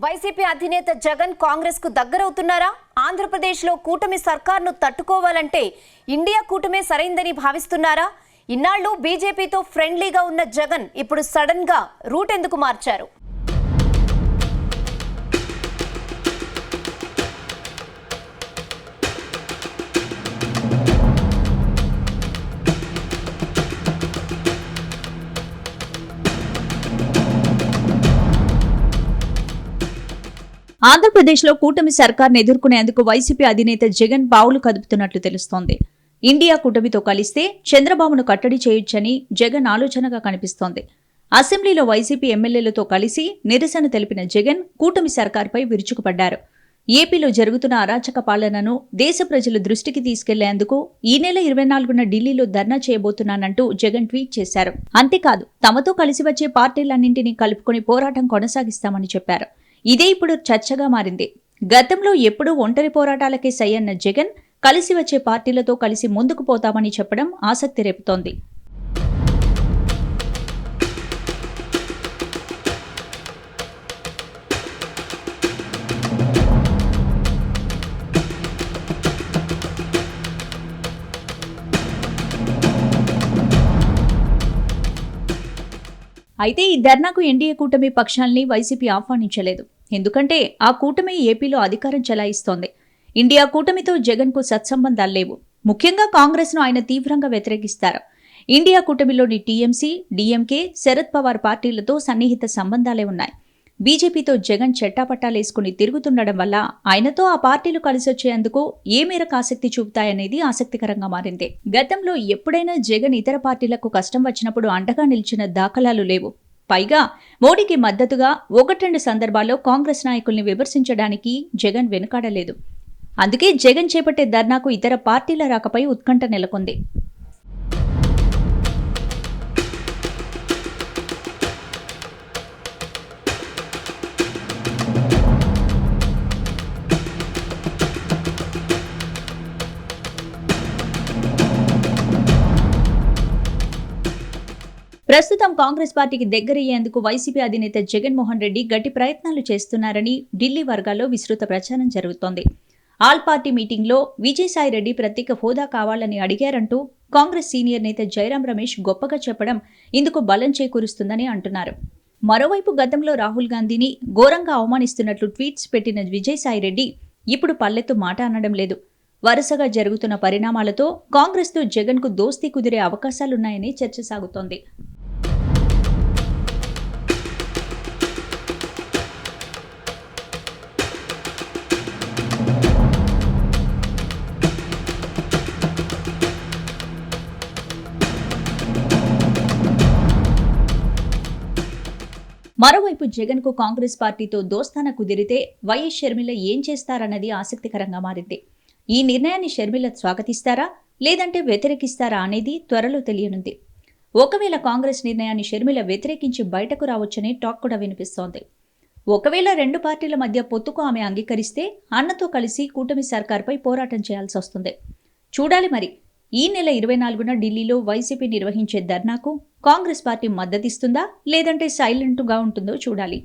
YCP అధినేత జగన్ కాంగ్రెస్ కు దగ్గరవుతున్నారా? ఆంధ్రప్రదేశ్లో కూటమి సర్కార్ను తట్టుకోవాలంటే ఇండియా కూటమే సరైందని భావిస్తున్నారా? ఇన్నాళ్లు బీజేపీతో ఫ్రెండ్లీగా ఉన్న జగన్ ఇప్పుడు సడన్ గా రూట్ ఎందుకు మార్చారు? ఆంధ్రప్రదేశ్లో కూటమి సర్కార్ను ఎదుర్కొనేందుకు వైసీపీ అధినేత జగన్ పావులు కదుపుతున్నట్లు తెలుస్తోంది. ఇండియా కూటమితో కలిస్తే చంద్రబాబును కట్టడి చేయొచ్చని జగన్ ఆలోచనగా కనిపిస్తోంది. అసెంబ్లీలో వైసీపీ ఎమ్మెల్యేలతో కలిసి నిరసన తెలిపిన జగన్ కూటమి సర్కార్పై విరుచుకుపడ్డారు. ఏపీలో జరుగుతున్న అరాచక పాలనను దేశ ప్రజల దృష్టికి తీసుకెళ్లేందుకు ఈ నెల 24న ఢిల్లీలో ధర్నా చేయబోతున్నానంటూ జగన్ ట్వీట్ చేశారు. అంతేకాదు, తమతో కలిసి వచ్చే పార్టీలన్నింటినీ కలుపుకొని పోరాటం కొనసాగిస్తామని చెప్పారు. ఇదే ఇప్పుడు చర్చగా మారింది. గతంలో ఎప్పుడూ ఒంటరి పోరాటాలకే సై అన్న జగన్ కలిసి వచ్చే పార్టీలతో కలిసి ముందుకు పోతామని చెప్పడం ఆసక్తి రేపుతోంది. అయితే ఈ ధర్నాకు ఎన్డీఏ కూటమి పక్షాల్ని వైసీపీ ఆహ్వానించలేదు. ఎందుకంటే ఆ కూటమి ఏపీలో అధికారం చెలాయిస్తోంది. ఇండియా కూటమితో జగన్కు సత్సంబంధాలు లేవు. ముఖ్యంగా కాంగ్రెస్ను ఆయన తీవ్రంగా వ్యతిరేకిస్తారు. ఇండియా కూటమిలోని టీఎంసీ, డీఎంకే, శరద్ పవార్ పార్టీలతో సన్నిహిత సంబంధాలే ఉన్నాయి. బీజేపీతో జగన్ చెట్టాపట్టాలేసుకుని తిరుగుతుండడం వల్ల ఆయనతో ఆ పార్టీలు కలిసొచ్చేందుకు ఏ మేరకు ఆసక్తి చూపుతాయనేది ఆసక్తికరంగా మారింది. గతంలో ఎప్పుడైనా జగన్ ఇతర పార్టీలకు కష్టం వచ్చినప్పుడు అండగా నిలిచిన దాఖలాలు లేవు. పైగా మోడీకి మద్దతుగా 1-2 సందర్భాల్లో కాంగ్రెస్ నాయకుల్ని విమర్శించడానికి జగన్ వెనుకాడలేదు. అందుకే జగన్ చేపట్టే ధర్నాకు ఇతర పార్టీల రాకపై ఉత్కంఠ నెలకొంది. ప్రస్తుతం కాంగ్రెస్ పార్టీకి దగ్గరయ్యేందుకు వైసీపీ అధినేత జగన్మోహన్ రెడ్డి గట్టి ప్రయత్నాలు చేస్తున్నారని ఢిల్లీ వర్గాల్లో విస్తృత ప్రచారం జరుగుతోంది. ఆల్ పార్టీ మీటింగ్లో విజయసాయిరెడ్డి ప్రత్యేక హోదా కావాలని అడిగారంటూ కాంగ్రెస్ సీనియర్ నేత జైరాం రమేష్ గొప్పగా చెప్పడం ఇందుకు బలం చేకూరుస్తుందని అంటున్నారు. మరోవైపు గతంలో రాహుల్ గాంధీని ఘోరంగా అవమానిస్తున్నట్లు ట్వీట్స్ పెట్టిన విజయసాయిరెడ్డి ఇప్పుడు పల్లెత్తు మాట అనడం లేదు. వరుసగా జరుగుతున్న పరిణామాలతో కాంగ్రెస్తో జగన్కు దోస్తీ కుదిరే అవకాశాలున్నాయని చర్చ సాగుతోంది. మరోవైపు జగన్కు కాంగ్రెస్ పార్టీతో దోస్తాన కుదిరితే వైఎస్ షర్మిల ఏం చేస్తారన్నది ఆసక్తికరంగా మారింది. ఈ నిర్ణయాన్ని షర్మిల స్వాగతిస్తారా లేదంటే వ్యతిరేకిస్తారా అనేది త్వరలో తెలియనుంది. ఒకవేళ కాంగ్రెస్ నిర్ణయాన్ని షర్మిల వ్యతిరేకించి బయటకు రావచ్చనే టాక్ కూడా వినిపిస్తోంది. ఒకవేళ 2 పార్టీల మధ్య పొత్తుకు ఆమె అంగీకరిస్తే అన్నతో కలిసి కూటమి సర్కార్పై పోరాటం చేయాల్సి వస్తుంది. చూడాలి మరి. ఈ నెల 24న ఢిల్లీలో వైసీపీ నిర్వహించే ధర్నాకు కాంగ్రెస్ పార్టీ మద్దతిస్తుందా లేదంటే సైలెంట్గా ఉంటుందో చూడాలి.